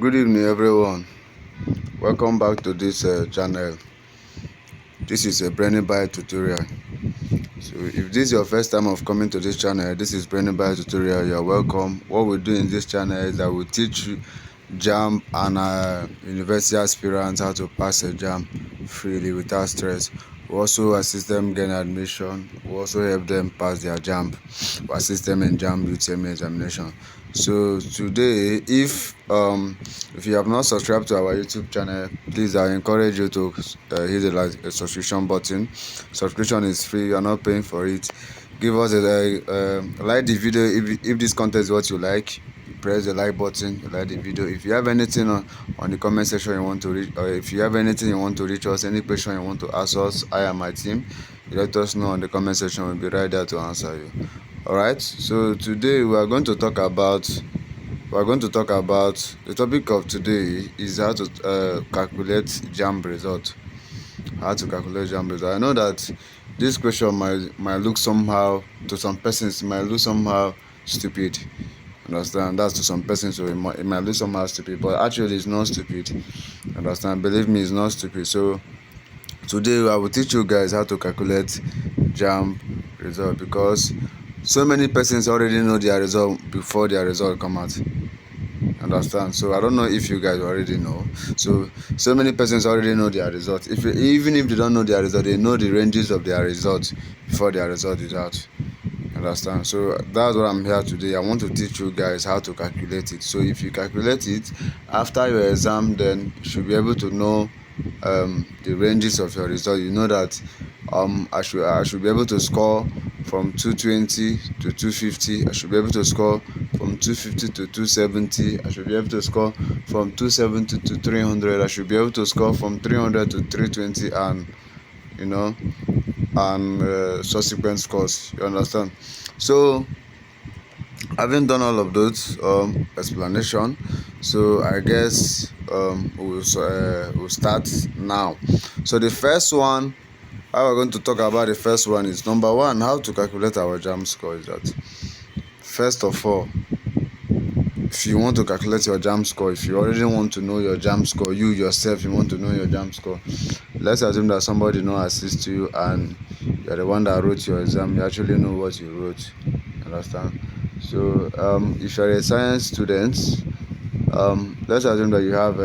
Good evening, everyone. Welcome back to this channel. This is a Brainybite Tutorial. So if this is your first time of coming to this channel, this is Brainybite Tutorial. You're welcome. What we do in this channel is that we teach you Jamb and university aspirants how to pass a Jamb freely without stress. We also assist them gain admission. We also help them pass their Jamb. We assist them in Jamb UTME examination. So today, if you have not subscribed to our YouTube channel, please I encourage you to hit the subscription button. Subscription is free. You are not paying for it. Give us like the video if this content is what you like. Press the like button, like the video. If you have anything on the comment section you want to reach, or if you have anything you want to reach us, any question you want to ask us, I and my team, you let us know on the comment section. We'll be right there to answer you. All right, so today we are going to talk about the topic of today is how to calculate Jamb result. How to calculate Jamb result. I know that this question might look somehow, to some persons, might look somehow stupid. Understand? That's to some persons, so it might look somehow stupid, but actually it's not stupid. Understand? Believe me, it's not stupid. So today I will teach you guys how to calculate Jamb result, because so many persons already know their result before their result come out. Understand? So I don't know if you guys already know. So many persons already know their result. Even if they don't know their result, they know the ranges of their result before their result is out. Understand? So that's what I'm here today. I want to teach you guys how to calculate it. So if you calculate it after your exam, then you should be able to know the ranges of your result. You know that I should be able to score from 220 to 250. I should be able to score from 250 to 270. I should be able to score from 270 to 300. I should be able to score from 300 to 320, and subsequent scores. You understand? So having done all of those explanation, so I guess we'll start now. So the first one, how we're going to talk about the first one is number one, how to calculate our Jamb score. Is that first of all, if you want to calculate your Jamb score, if you already want to know your Jamb score, you yourself, you want to know your Jamb score, let's assume that somebody did not assist you and you're the one that wrote your exam. You actually know what you wrote. Understand? So if you're a science student, let's assume that you have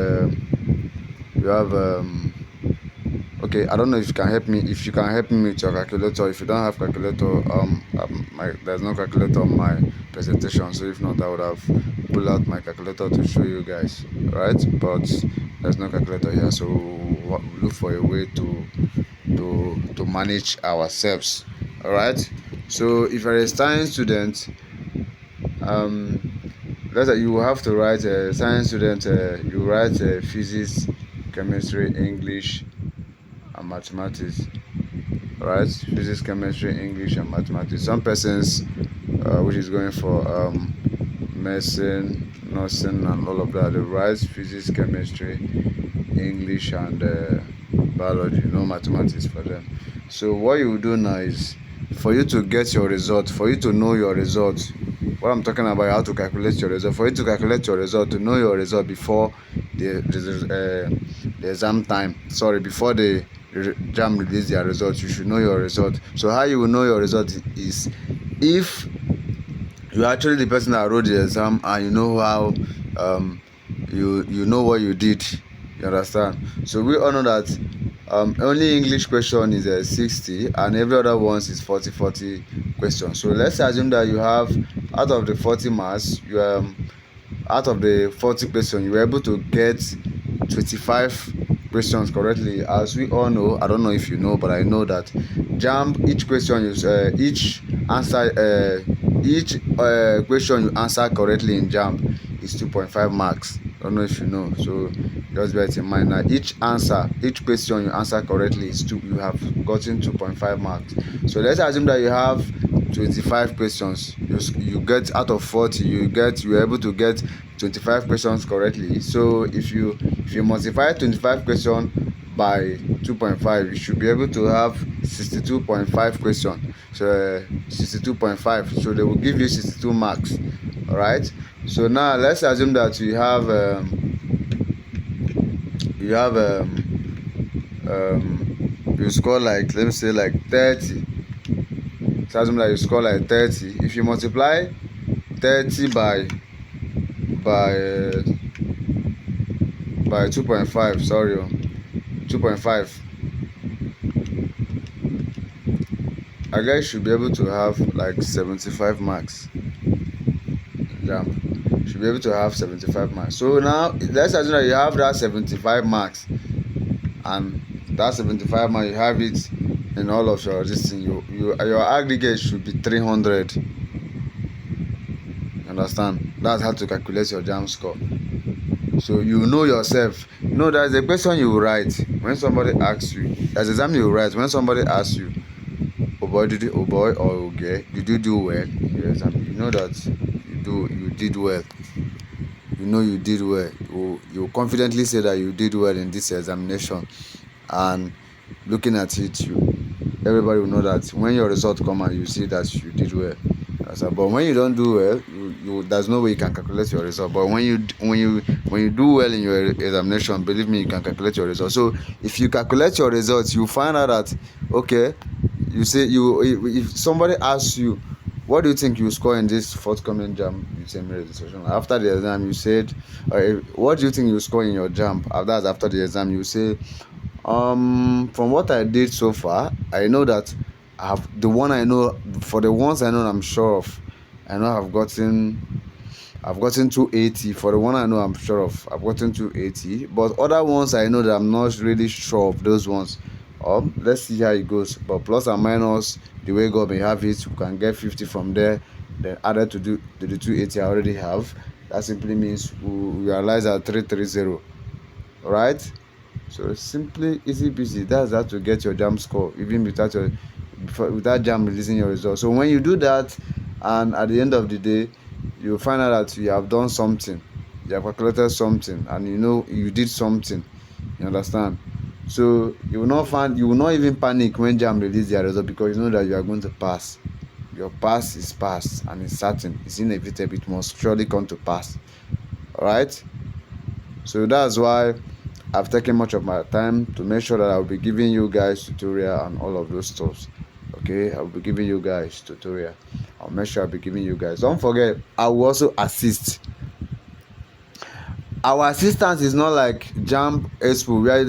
okay, I don't know if you can help me. If you can help me with your calculator. If you don't have calculator, there's no calculator on my presentation. So if not, I would have pulled out my calculator to show you guys, right? But there's no calculator here, so we'll look for a way to manage ourselves. All right. So if you're a science student, let's say you will have to write a science student. You write physics, chemistry, English, and mathematics. Right? Physics, chemistry, English, and mathematics. Some persons which is going for medicine, nursing, and all of that, they write physics, chemistry, English, and biology. No mathematics for them. So what you will do now is, for you to get your result, for you to know your result, what I'm talking about, how to calculate your result. For you to calculate your result, to know your result before the exam time, before the Jamb release their results, you should know your result. So how you will know your result is if you're actually the person that wrote the exam, and you know how you know what you did. You understand? So we all know that only English question is 60, and every other ones is 40 questions. So let's assume that you have, out of the 40 marks, out of the 40 questions, you were able to get 25 questions correctly. As we all know, I don't know if you know, but I know that Jamb, each question each question you answer correctly in Jamb is 2.5 marks. I don't know if you know, so just bear it in mind. Now each question you answer correctly is you have gotten 2.5 marks. So let's assume that you have 25 questions. You get, out of 40, you're able to get 25 questions correctly. So if you multiply 25 questions by 2.5, you should be able to have 62.5 questions. So 62.5, so they will give you 62 marks. All right. So now let's assume that you have you have you score like, let me say like 30. So assume that you score like 30. If you multiply 30 by by 2.5, sorry, 2.5, I guess you should be able to have like 75 marks. Jamb should be able to have 75 marks. So now let's assume that you have that 75 marks, and that 75 marks you have it in all of your this thing. Your aggregate should be 300. You understand? That's how to calculate your Jamb score. So you know yourself. You know there's a question you write when somebody asks you. There's an exam you write when somebody asks you, oh boy, or okay, did you do well in your exam? You know that you did well. You know you did well. You confidently say that you did well in this examination, and looking at it, everybody will know that when your result come and you see that you did well. But when you don't do well, there's no way you can calculate your result. But when you do well in your examination, believe me, you can calculate your result. So if you calculate your results, you find out that, okay, you say if somebody asks you, what do you think you score in this forthcoming Jamb UTM registration? After the exam, you said, what do you think you score in your Jamb? After the exam, you say, from what I did so far, I know that I have the one I know. For the ones I know, I'm sure of, I know I've gotten 280. For the one I know I'm sure of, I've gotten 280. But other ones I know that I'm not really sure of those ones. Let's see how it goes. But plus and minus, the way God may have it, we can get 50 from there, then added to the 280 I already have. That simply means we realize that 330. Alright? So simply easy peasy. That's how to get your Jamb score, even without Jamb releasing your results. So when you do that, and at the end of the day, you find out that you have done something, you have calculated something, and you know you did something. You understand? So you will not even panic when Jamb release their result, because you know that you are going to pass. Your pass is passed, and it's certain, it's inevitable, it must surely come to pass. Alright? So that's why I've taken much of my time to make sure that I'll be giving you guys tutorial and all of those stuff. Okay, I'll be giving you guys tutorial. I'll make sure I'll be giving you guys. Don't forget, I will also assist. Our assistance is not like Jamb Expo, where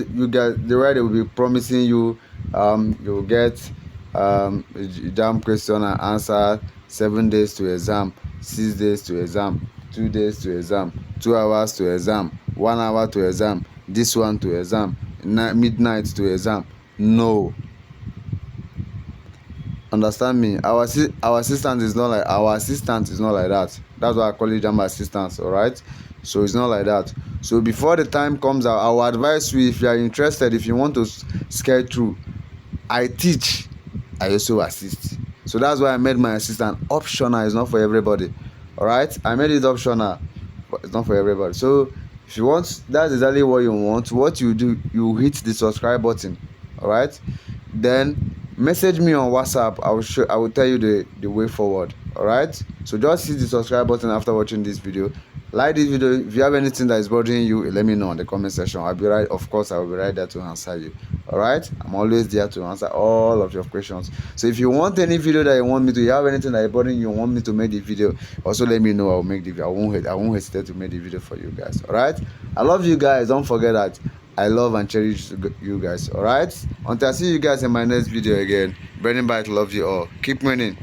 they will be promising you you'll get Jamb question and answer 7 days to exam, 6 days to exam, 2 days to exam, 2 hours to exam, 1 hour to exam, this one to exam, midnight to exam. No. Understand me? Our assistant is not like that. That's why I call it Jamb assistance. Alright? So it's not like that. So before the time comes out, I will advise you, if you are interested, if you want to skate through, I teach, I also assist. So that's why I made my assistant optional. It's not for everybody. Alright? I made it optional, but it's not for everybody. So if you want, that's exactly what you want. What you do, you hit the subscribe button. Alright? Then message me on WhatsApp. I will tell you the way forward. Alright? So just hit the subscribe button after watching this video. Like this video. If you have anything that is bothering you, let me know in the comment section. Of course I will be right there to answer you. Alright? I'm always there to answer all of your questions. So if you want any video that you want me to, you have anything that is bothering you, want me to make the video, also let me know. I'll make the video. I won't hesitate to make the video for you guys. Alright? I love you guys. Don't forget that I love and cherish you guys. Alright? Until I see you guys in my next video again. Brainybite love you all. Keep winning.